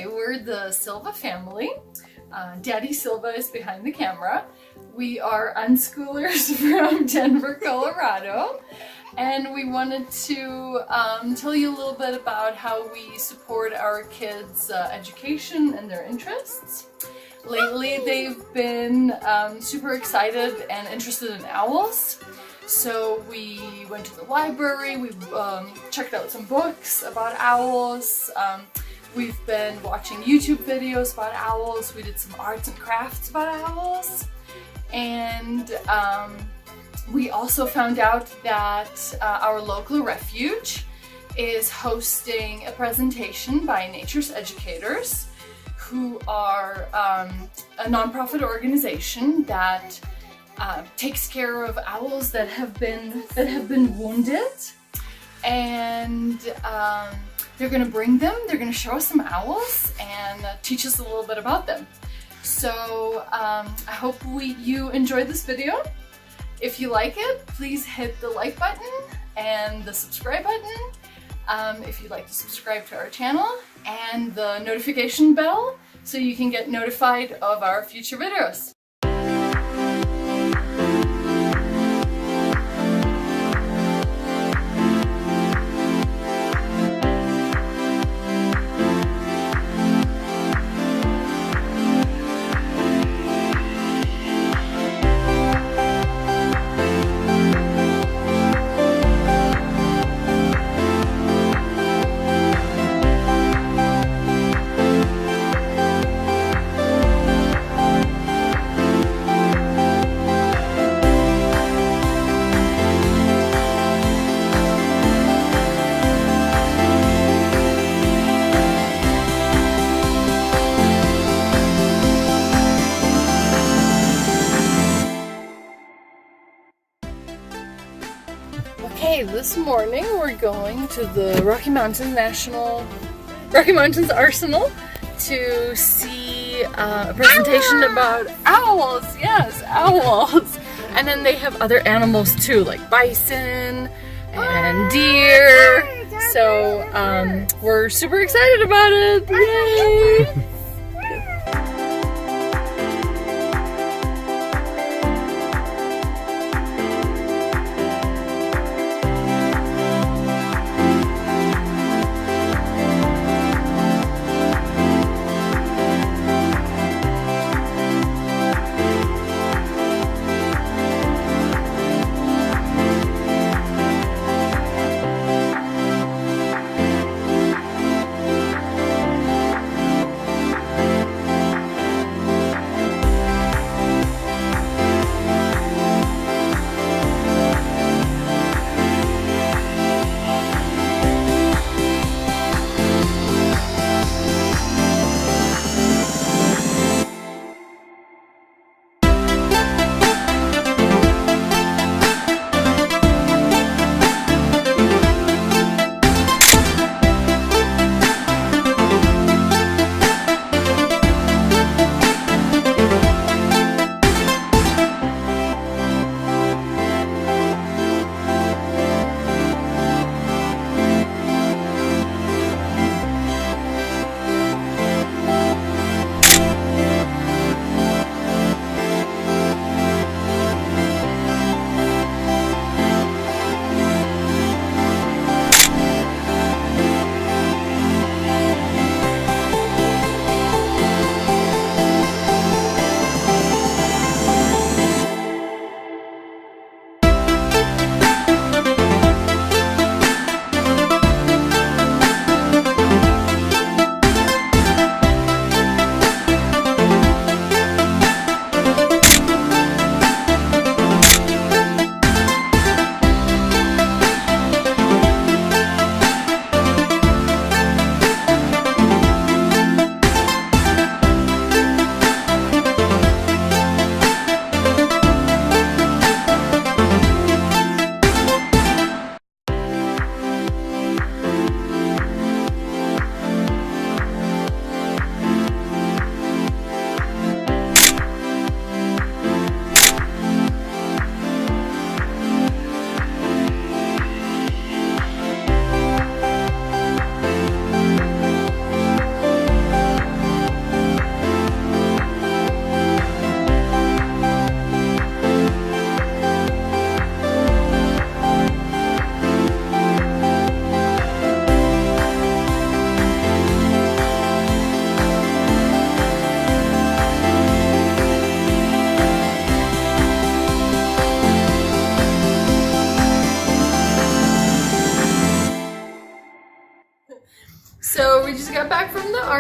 Hi, we're the Silva family. Daddy Silva is behind the camera. We are unschoolers from Denver, Colorado, and we wanted to tell you a little bit about how we support our kids' education and their interests. Lately, they've been super excited and interested in owls. So we went to the library, we checked out some books about owls. We've been watching YouTube videos about owls. We did some arts and crafts about owls. And we also found out that our local Refuge is hosting a presentation by nature's educators, who are a nonprofit organization that takes care of owls that have been wounded, and they're going to bring them. They're going to show us some owls and teach us a little bit about them. So I hope you enjoyed this video. If you like it, please hit the like button and the subscribe button. If you'd like to subscribe to our channel, and the notification bell so you can get notified of our future videos. Okay, this morning we're going to the Rocky Mountains Arsenal to see a presentation about owls. Yes, owls. And then they have other animals too, like bison and deer. So we're super excited about it. Yay!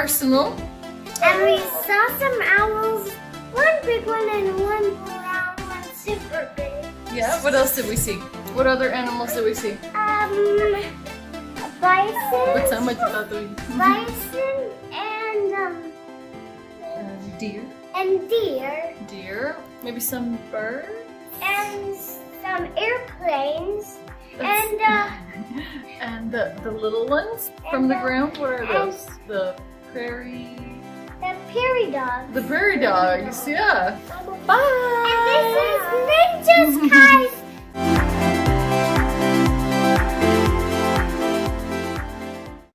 arsenal. And we saw some owls, one big one and one brown one, super big. Yeah, what else did we see? What other animals did we see? A bison. What's how much about the Bison and deer? and deer. Deer. Maybe some birds? And some airplanes. And And the little ones from the ground? What are those? The prairie... the prairie dogs. The prairie dogs, yeah. And Bye! this is Ninja's